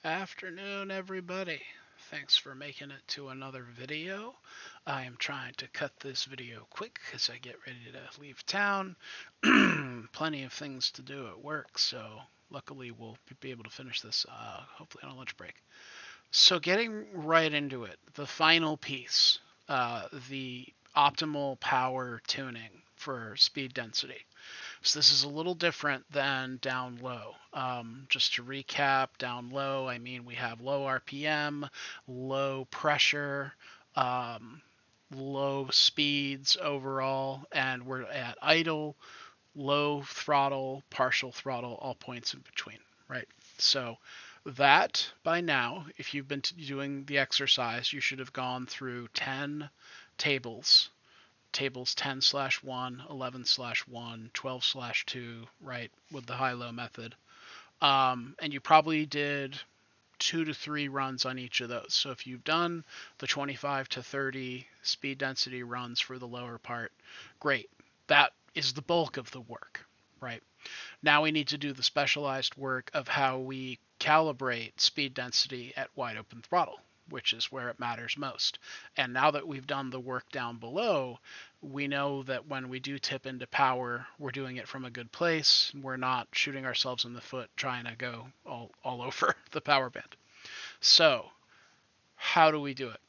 Afternoon, everybody. Thanks for making it to another video. I am trying to cut this video quick as I get ready to leave town. Plenty of things to do at work, so luckily we'll be able to finish this hopefully on a lunch break. So getting right into it, the final piece, the optimal power tuning for speed density. So this is a little different than down low. Just to recap, down low, I mean we have low RPM, low pressure, low speeds overall, and we're at idle, low throttle, partial throttle, all points in between, right? So that by now, if you've been doing the exercise, you should have gone through 10 tables, tables 10/1, 11/1, 12/2, right, with the high-low method. And you probably did 2 to 3 runs on each of those. So if you've done the 25 to 30 speed density runs for the lower part, great. That is the bulk of the work, right? Now we need to do the specialized work of how we calibrate speed density at wide open throttle, which is where it matters most. And now that we've done the work down below, we know that when we do tip into power, we're doing it from a good place. We're not shooting ourselves in the foot trying to go all over the power band. So how do we do it?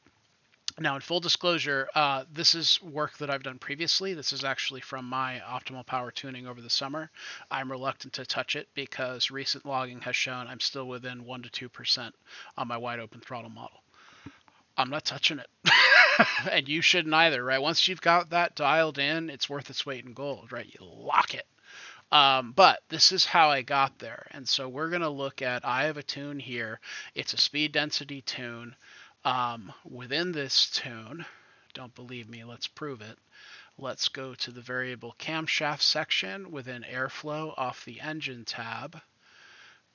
Now, in full disclosure, this is work that I've done previously. This is actually from my optimal power tuning over the summer. I'm reluctant to touch it because recent logging has shown I'm still within 1 to 2% on my wide open throttle model. I'm not touching it. And you shouldn't either, right? Once you've got that dialed in, it's worth its weight in gold, right? You lock it. But this is how I got there. And so we're going to look at, I have a tune here. It's a speed density tune. Within this tune, don't believe me, let's prove it. Let's go to the variable camshaft section within airflow off the engine tab.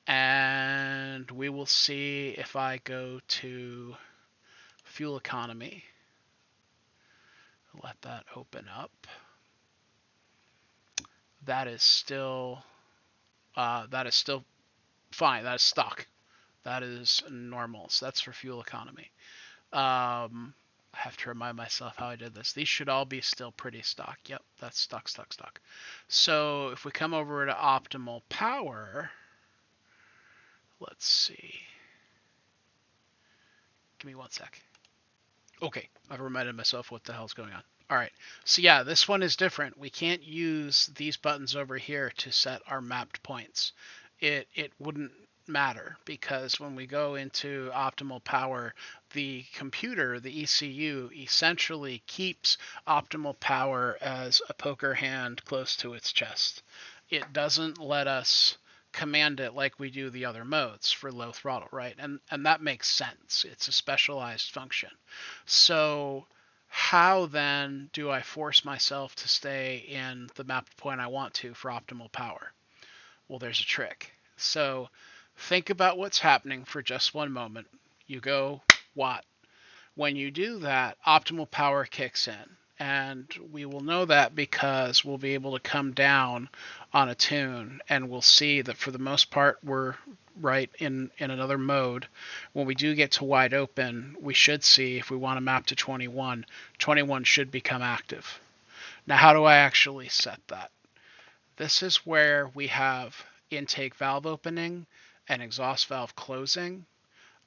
And we will see if I go to fuel economy. Let that open up. That is still fine. That is stock. That is normal. So that's for fuel economy. I have to remind myself how I did this. These should all be still pretty stock. Yep, that's stock. So if we come over to optimal power, let's see. Give me one sec. Okay, I've reminded myself what the hell's going on. All right, so yeah, this one is different. We can't use these buttons over here to set our mapped points. It wouldn't matter because when we go into optimal power, the computer, the ECU, essentially keeps optimal power as a poker hand close to its chest. It doesn't let us command it like we do the other modes for low throttle, right? And that makes sense. It's a specialized function. So how then do I force myself to stay in the mapped point I want to for optimal power? Well, there's a trick. So think about what's happening for just one moment. You go watt. When you do that, optimal power kicks in. And we will know that because we'll be able to come down on a tune and we'll see that for the most part we're right in another mode. When we do get to wide open, we should see if we want to map to 21, 21 should become active. Now, how do I actually set that? This is where we have intake valve opening and exhaust valve closing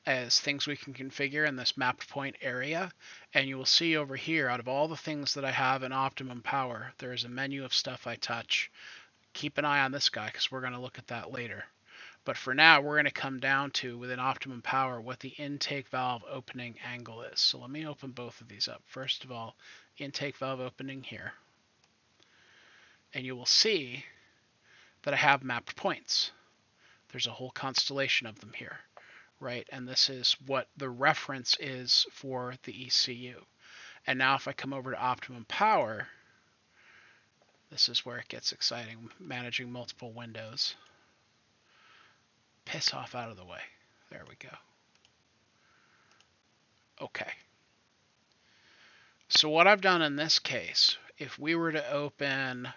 as things we can configure in this mapped point area. And you will see over here, out of all the things that I have in optimum power, there is a menu of stuff I touch. Keep an eye on this guy because we're going to look at that later. But for now, we're going to come down to, within optimum power, what the intake valve opening angle is. So let me open both of these up. First of all, intake valve opening here. And you will see that I have mapped points. There's a whole constellation of them here, right? And this is what the reference is for the ECU. And now if I come over to optimum power, this is where it gets exciting, managing multiple windows. Piss off out of the way. There we go. Okay. So what I've done in this case, if we were to open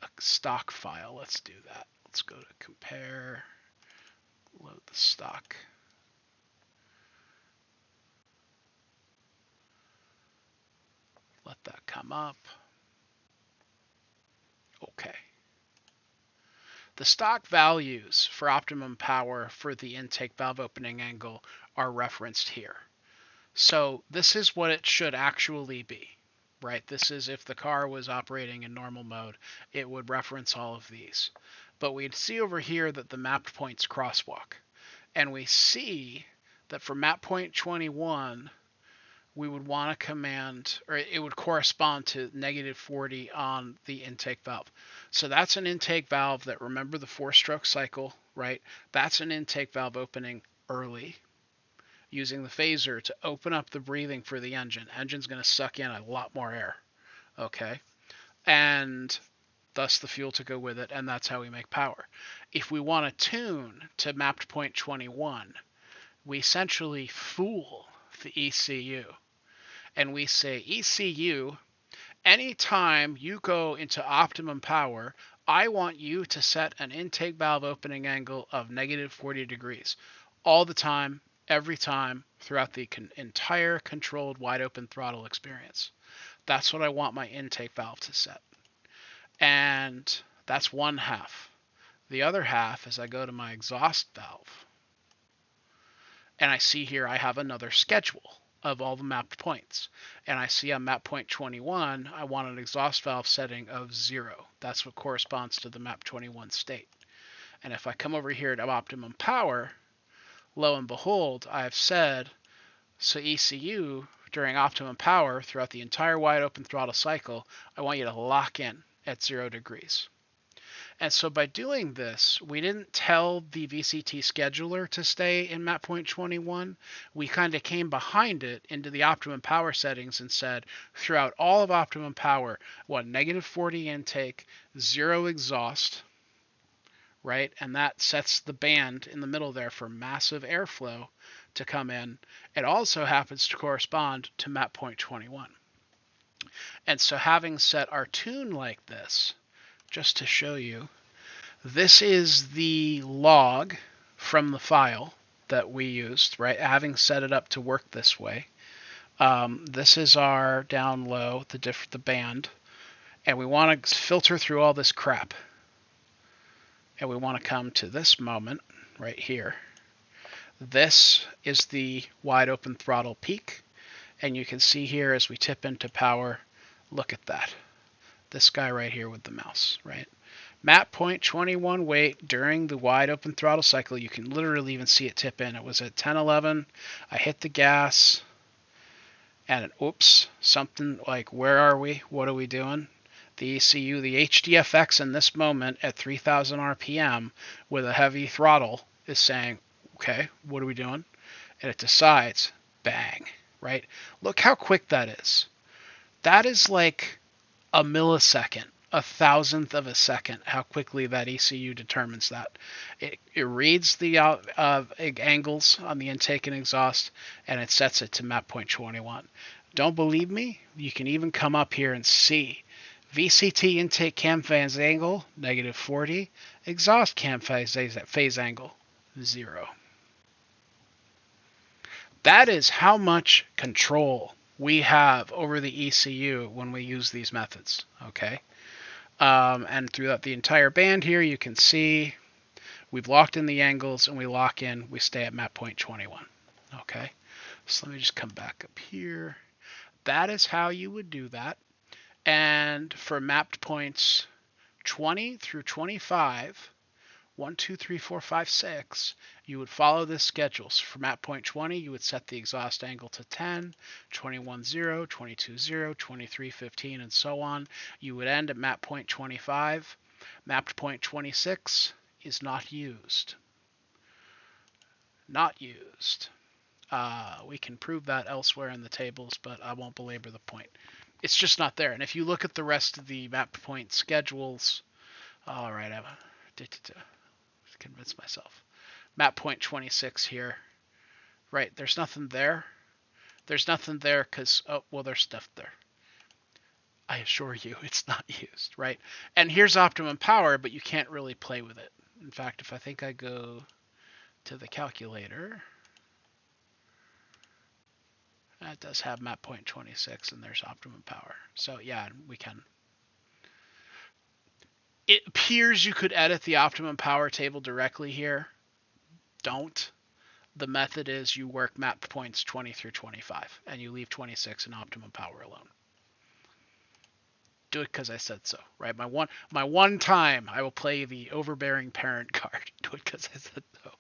a stock file, let's do that. Let's go to compare, load the stock. Let that come up. Okay. The stock values for optimum power for the intake valve opening angle are referenced here. So this is what it should actually be, right? This is if the car was operating in normal mode, it would reference all of these. But we'd see over here that the mapped points crosswalk. And we see that for map point 21, we would want to command, or it would correspond to -40 on the intake valve. So that's an intake valve that, remember the 4-stroke cycle, right? That's an intake valve opening early, using the phaser to open up the breathing for the engine. Engine's going to suck in a lot more air, okay? And thus the fuel to go with it, and that's how we make power. If we want to tune to mapped point 21, we essentially fool the ECU. And we say, ECU, anytime you go into optimum power, I want you to set an intake valve opening angle of -40 degrees. All the time, every time, throughout the entire controlled wide open throttle experience. That's what I want my intake valve to set. And that's one half. The other half is I go to my exhaust valve. And I see here I have another schedule of all the mapped points. And I see on map point 21, I want an exhaust valve setting of 0. That's what corresponds to the map 21 state. And if I come over here to optimum power, lo and behold, I have said, so ECU, during optimum power, throughout the entire wide open throttle cycle, I want you to lock in at 0 degrees. And so by doing this, we didn't tell the VCT scheduler to stay in map point 21. We kind of came behind it into the optimum power settings and said, throughout all of optimum power, what, -40 intake, 0 exhaust, right? And that sets the band in the middle there for massive airflow to come in. It also happens to correspond to map point 21. And so having set our tune like this, just to show you, this is the log from the file that we used, right? Having set it up to work this way. This is our down low, the band, and we want to filter through all this crap. And we want to come to this moment right here. This is the wide open throttle peak, and you can see here as we tip into power, look at that. This guy right here with the mouse, right? Map point 21 weight during the wide open throttle cycle. You can literally even see it tip in. It was at 10:11. I hit the gas, and oops, something like, where are we? What are we doing? The ECU, the HDFX in this moment at 3,000 RPM with a heavy throttle is saying, okay, what are we doing? And it decides, bang, right? Look how quick that is. That is like a millisecond, a thousandth of a second, how quickly that ECU determines that. It reads the angles on the intake and exhaust, and it sets it to map point 21. Don't believe me? You can even come up here and see. VCT intake cam phase angle, -40. Exhaust cam phase angle, 0. That is how much control we have over the ECU when we use these methods, okay? And throughout the entire band here, you can see we've locked in the angles, and we lock in, we stay at map point 21, okay? So let me just come back up here. That is how you would do that. And for mapped points 20 through 25, 1, 2, 3, 4, 5, 6, you would follow this schedule. So for map point 20, you would set the exhaust angle to 10, 21, 0, 22, 0, 23, 15, and so on. You would end at map point 25. Mapped point 26 is not used. Not used. We can prove that elsewhere in the tables, but I won't belabor the point. It's just not there. And if you look at the rest of the map point schedules, all right, I've convinced myself. Map point 26 here, right? There's nothing there. There's nothing there because, oh, well, there's stuff there. I assure you it's not used, right? And here's optimum power, but you can't really play with it. In fact, if I think I go to the calculator. That does have map point 26, and there's optimum power. So yeah, we can. It appears you could edit the optimum power table directly here. Don't. The method is you work map points 20 through 25, and you leave 26 in optimum power alone. Do it because I said so, right? My one time I will play the overbearing parent card. Do it because I said so.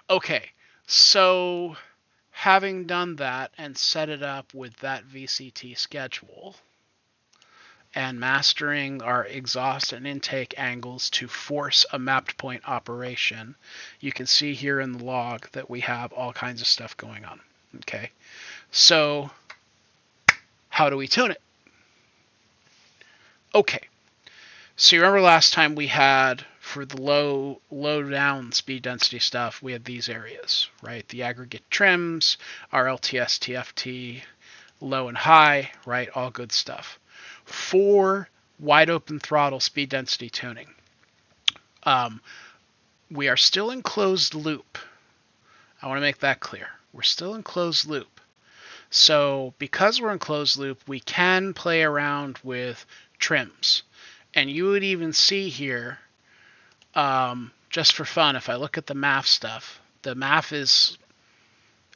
Okay, so having done that and set it up with that VCT schedule and mastering our exhaust and intake angles to force a mapped point operation, you can see here in the log that we have all kinds of stuff going on. Okay, so how do we tune it? Okay, so you remember last time we had, for the low down speed density stuff, we had these areas, right? The aggregate trims, our LTS, TFT, low and high, right? All good stuff. For wide open throttle speed density tuning, we are still in closed loop. I want to make that clear. We're still in closed loop. So because we're in closed loop, we can play around with trims. And you would even see here, just for fun, if I look at the MAF stuff, the MAF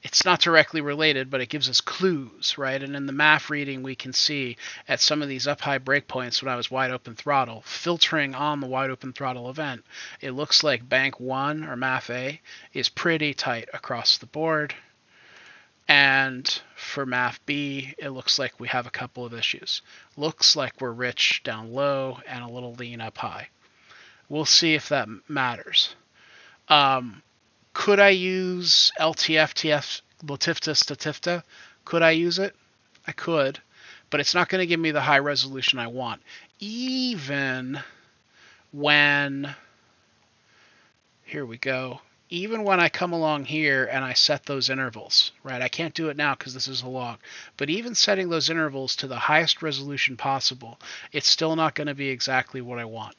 it's not directly related, but it gives us clues, right? And in the MAF reading, we can see at some of these up-high breakpoints when I was wide open throttle, filtering on the wide open throttle event, it looks like bank 1, or MAF A, is pretty tight across the board. And for MAF B, it looks like we have a couple of issues. Looks like we're rich down low and a little lean up high. We'll see if that matters. Could I use LTF, TF, Latifta, Statifta? Could I use it? I could, but it's not going to give me the high resolution I want. Even when, here we go, even when I come along here and I set those intervals, right? I can't do it now because this is a log, but even setting those intervals to the highest resolution possible, it's still not going to be exactly what I want.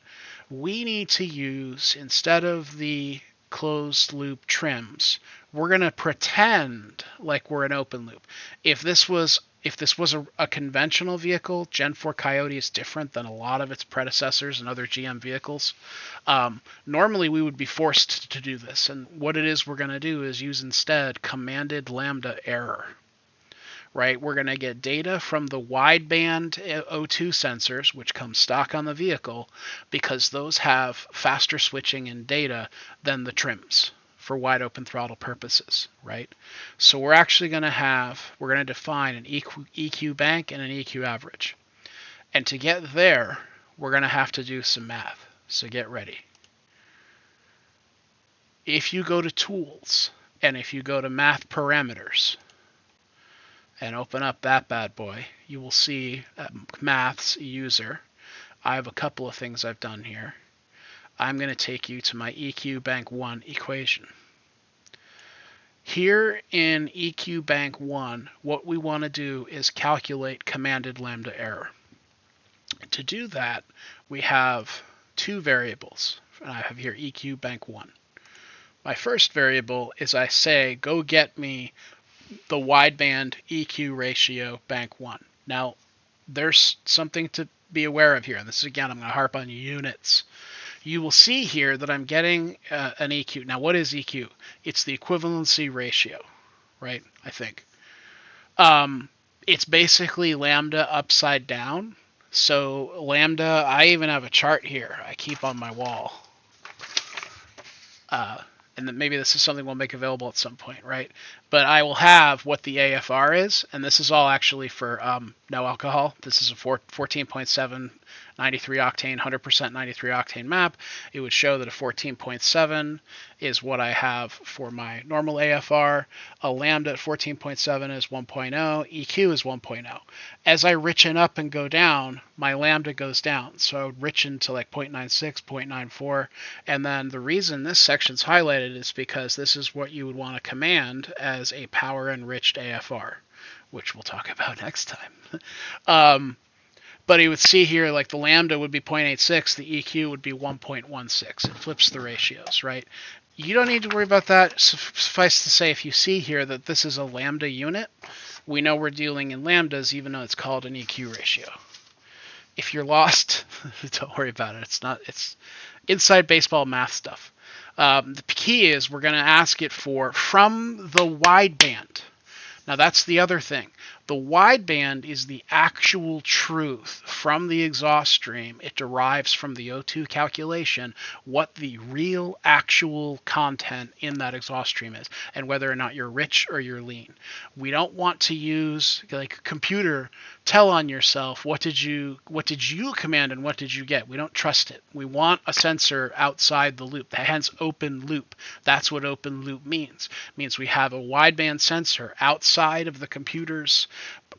We need to use, instead of the closed loop trims, we're going to pretend like we're an open loop. If this was a conventional vehicle, Gen 4 Coyote is different than a lot of its predecessors and other GM vehicles. Normally we would be forced to do this, and what it is we're going to do is use instead commanded lambda error. Right, we're going to get data from the wideband O2 sensors, which come stock on the vehicle, because those have faster switching in data than the trims for wide open throttle purposes, right? So we're actually going to define an EQ bank and an EQ average. And to get there, we're going to have to do some math. So get ready. If you go to Tools, and if you go to Math Parameters, and open up that bad boy, you will see Maths User. I have a couple of things I've done here. I'm going to take you to my EQ Bank 1 equation. Here in EQ Bank 1, what we want to do is calculate commanded lambda error. To do that, we have two variables. And I have here EQ Bank 1. My first variable is I say, go get me the wideband EQ ratio bank 1. Now, there's something to be aware of here, and this is, again, I'm going to harp on units. You will see here that I'm getting an EQ. Now, what is EQ? It's the equivalency ratio, right? I think. It's basically lambda upside down. So lambda, I even have a chart here I keep on my wall. And then maybe this is something we'll make available at some point, right? But I will have what the AFR is, and this is all actually for no alcohol. This is a 14.7 93 octane, 100% 93 octane map. It would show that a 14.7 is what I have for my normal AFR. A lambda at 14.7 is 1.0. EQ is 1.0. As I richen up and go down, my lambda goes down. So I would richen to like 0.96, 0.94. And then the reason this section's highlighted is because this is what you would want to command as a power enriched AFR, which we'll talk about next time. But you would see here, like the lambda would be 0.86, the EQ would be 1.16. It flips the ratios, right? You don't need to worry about that. Suffice to say, if you see here that this is a lambda unit, we know we're dealing in lambdas, even though it's called an EQ ratio. If you're lost, don't worry about it. It's inside baseball math stuff. The key is we're going to ask it for from the wideband. Now that's the other thing. The wideband is the actual truth from the exhaust stream. It derives from the O2 calculation what the real actual content in that exhaust stream is and whether or not you're rich or you're lean. We don't want to use like a computer tell on yourself what did you command and what did you get. We don't trust it. We want a sensor outside the loop, hence open loop. That's what open loop means. It means we have a wideband sensor outside of the computer's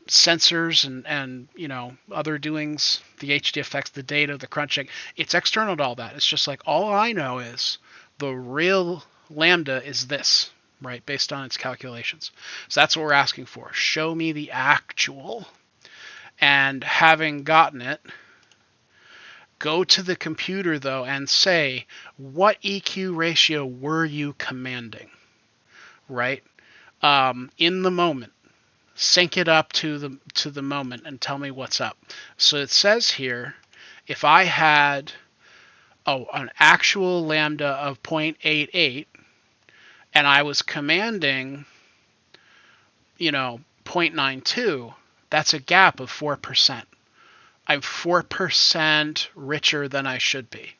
sensors and you know other doings, the HDFX, the data, the crunching. It's external to all that. It's just like all I know is the real lambda is this, right, based on its calculations. So that's what we're asking for. Show me the actual. And having gotten it, go to the computer though and say, what EQ ratio were you commanding, right? In the moment. Sync it up to the moment and tell me what's up. So it says here, if I had an actual lambda of 0.88 and I was commanding, 0.92, that's a gap of 4%. I'm 4% richer than I should be.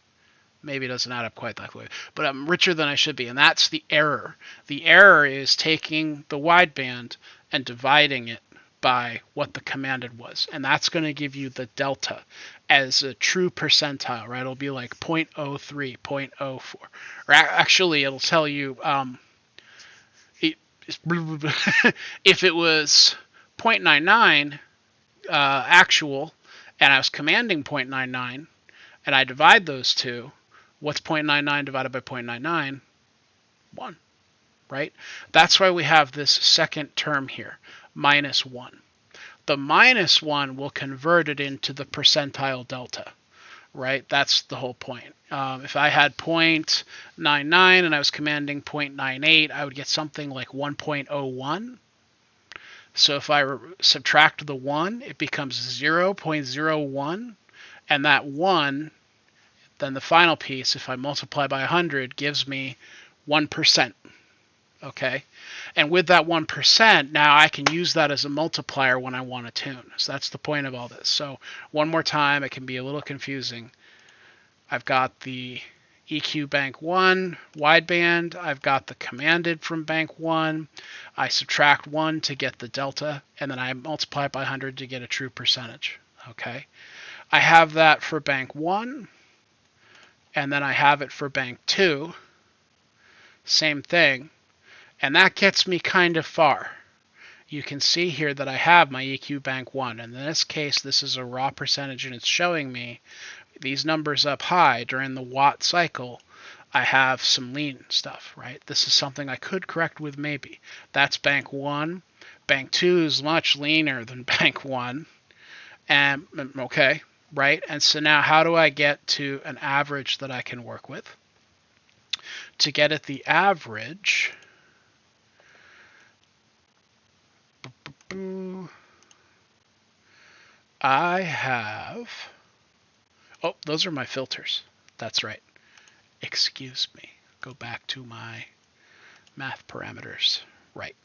Maybe it doesn't add up quite that way, but I'm richer than I should be, and that's the error. The error is taking the wideband and dividing it by what the commanded was, and that's going to give you the delta as a true percentile, right? It'll be like 0.03, 0.04, or actually it'll tell you if it was 0.99 actual, and I was commanding 0.99, and I divide those two, what's 0.99 divided by 0.99? 1, right? That's why we have this second term here, minus 1. The minus 1 will convert it into the percentile delta, right? That's the whole point. If I had 0.99 and I was commanding 0.98, I would get something like 1.01. So if I subtract the 1, it becomes 0.01, and that 1, then the final piece, if I multiply by 100, gives me 1%. Okay? And with that 1%, now I can use that as a multiplier when I want to tune. So that's the point of all this. So one more time, it can be a little confusing. I've got the EQ bank 1 wideband. I've got the commanded from bank 1. I subtract 1 to get the delta, and then I multiply by 100 to get a true percentage. Okay? I have that for bank 1, and then I have it for bank 2. Same thing. And that gets me kind of far. You can see here that I have my EQ bank 1. And in this case, this is a raw percentage, and it's showing me these numbers up high during the watt cycle. I have some lean stuff, right? This is something I could correct with maybe. That's bank 1. Bank 2 is much leaner than bank 1. And okay, right? And so now how do I get to an average that I can work with? To get at the average, I have, those are my filters. That's right. Excuse me. Go back to my math parameters. Right.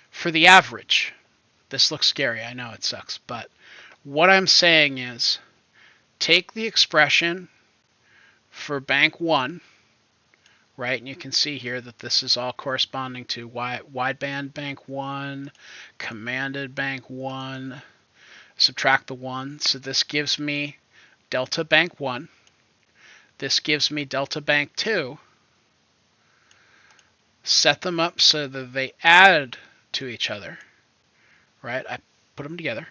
For the average, this looks scary. I know it sucks, but what I'm saying is take the expression for bank 1, right? And you can see here that this is all corresponding to wideband bank 1, commanded bank 1, subtract the 1. So this gives me delta bank 1. This gives me delta bank 2. Set them up so that they add to each other, right? I put them together.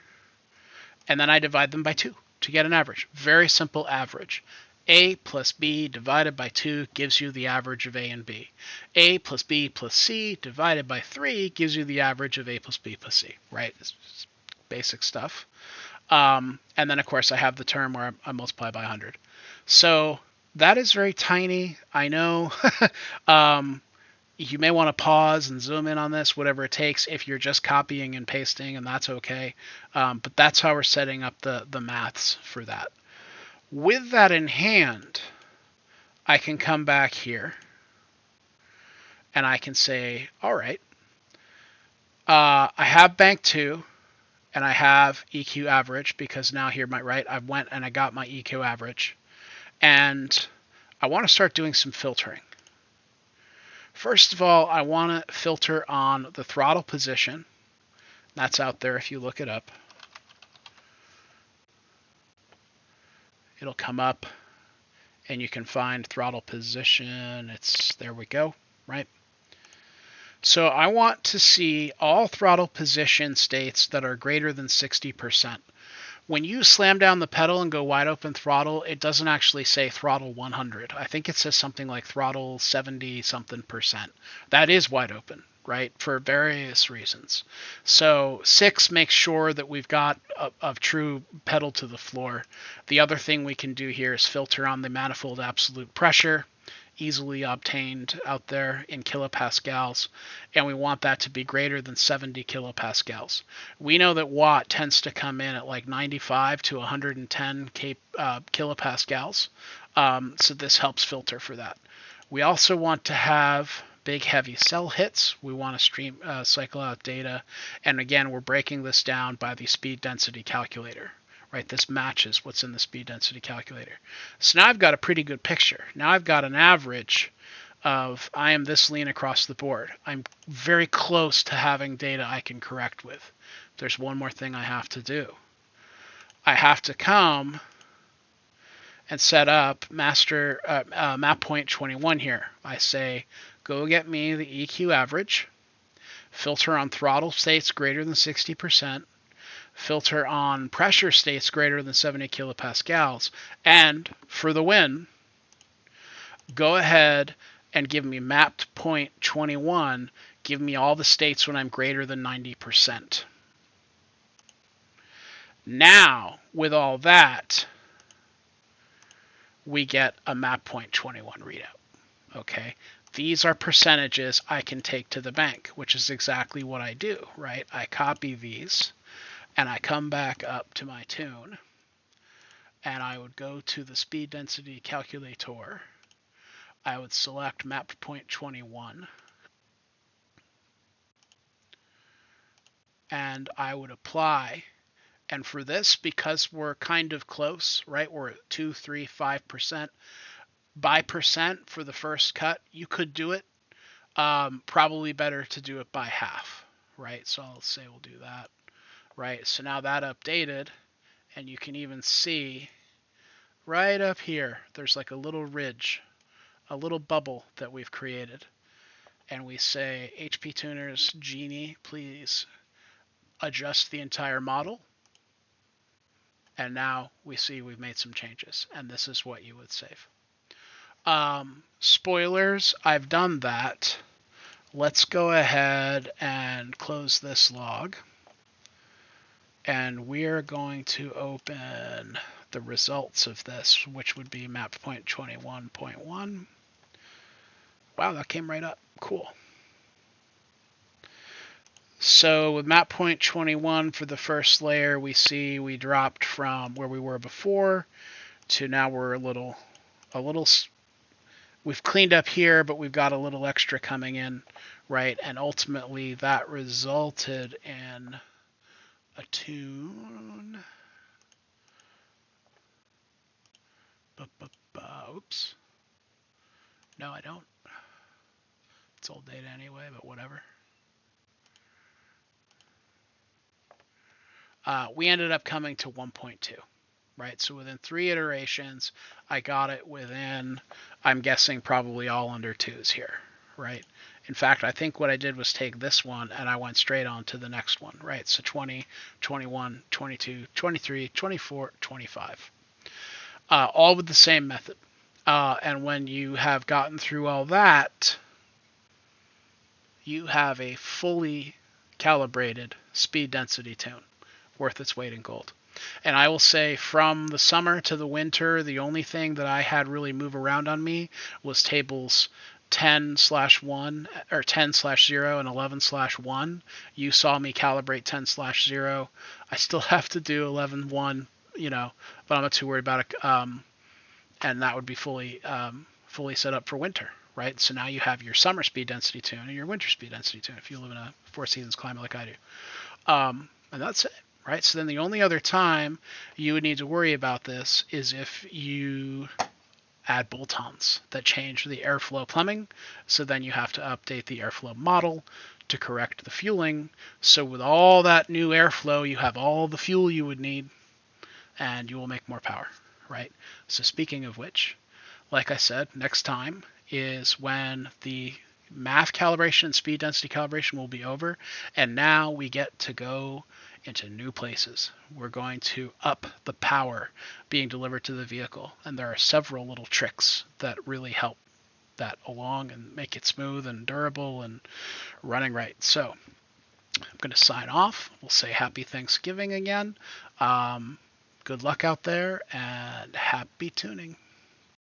And then I divide them by 2 to get an average. Very simple average. A plus B divided by 2 gives you the average of A and B. A plus B plus C divided by 3 gives you the average of A plus B plus C, right? It's basic stuff. And then, of course, I have the term where I multiply by 100. So That is very tiny. I know. You may want to pause and zoom in on this, whatever it takes, if you're just copying and pasting, and that's okay. But that's how we're setting up the maths for that. With that in hand, I can come back here and I can say, all right, I have bank 2 and I have EQ average, because now here, I went and I got my EQ average, and I want to start doing some filtering. First of all, I want to filter on the throttle position. That's out there if you look it up. It'll come up and you can find throttle position. There we go, right? So I want to see all throttle position states that are greater than 60%. When you slam down the pedal and go wide open throttle, it doesn't actually say throttle 100. I think it says something like throttle 70 something percent. That is wide open, right? For various reasons. So 6 makes sure that we've got a true pedal to the floor. The other thing we can do here is filter on the manifold absolute pressure, easily obtained out there in kilopascals, and we want that to be greater than 70 kilopascals. We know that watt tends to come in at like 95 to 110 kilopascals, so this helps filter for that. We also want to have big heavy cell hits. We want to cycle out data, and again, we're breaking this down by the speed density calculator. Right, this matches what's in the speed density calculator. So now I've got a pretty good picture. Now I've got an average of I am this lean across the board. I'm very close to having data I can correct with. There's one more thing I have to do. I have to come and set up map point 21 here. I say, go get me the EQ average, filter on throttle states greater than 60%, filter on pressure states greater than 70 kilopascals, and for the win, go ahead and give me mapped point 21, give me all the states when I'm greater than 90%. Now, with all that, we get a map point 21 readout. Okay, these are percentages I can take to the bank, which is exactly what I do, right? I copy these, and I come back up to my tune, and I would go to the speed density calculator. I would select map point 21, and I would apply. And for this, because we're kind of close, right? We're at 2, 3, 5%. By percent for the first cut, you could do it. Probably better to do it by half, right? So I'll say we'll do that. Right, so now that updated, and you can even see right up here, there's like a little ridge, a little bubble that we've created. And we say, HP Tuners, Genie, please adjust the entire model. And now we see we've made some changes, and this is what you would save. Spoilers, I've done that. Let's go ahead and close this log. And we're going to open the results of this, which would be map point 21.1. Wow, that came right up. Cool. So with map point 21 for the first layer, we see we dropped from where we were before to now we're a little, we've cleaned up here, but we've got a little extra coming in, right? And ultimately that resulted in a tune. Oops. No, I don't. It's old data anyway, but whatever. We ended up coming to 1.2, right? So within 3 iterations, I got it within, I'm guessing probably all under 2s here, right? In fact, I think what I did was take this one and I went straight on to the next one, right? So 20, 21, 22, 23, 24, 25. All with the same method. And when you have gotten through all that, you have a fully calibrated speed density tune worth its weight in gold. And I will say from the summer to the winter, the only thing that I had really move around on me was tables 10/1 or 10/0 and 11/1. You saw me calibrate 10/0. I still have to do 11/1, but I'm not too worried about it. And that would be fully set up for winter, right? So now you have your summer speed density tune and your winter speed density tune if you live in a four seasons climate like I do. And that's it, right? So then the only other time you would need to worry about this is if you add bolt-ons that change the airflow plumbing. So then you have to update the airflow model to correct the fueling. So with all that new airflow, you have all the fuel you would need, and you will make more power, right? So speaking of which, like I said, next time is when the math calibration and speed density calibration will be over, and now we get to go into new places. We're going to up the power being delivered to the vehicle, and there are several little tricks that really help that along and make it smooth and durable and running right. So I'm going to sign off. We'll say happy Thanksgiving again. Good luck out there and happy tuning.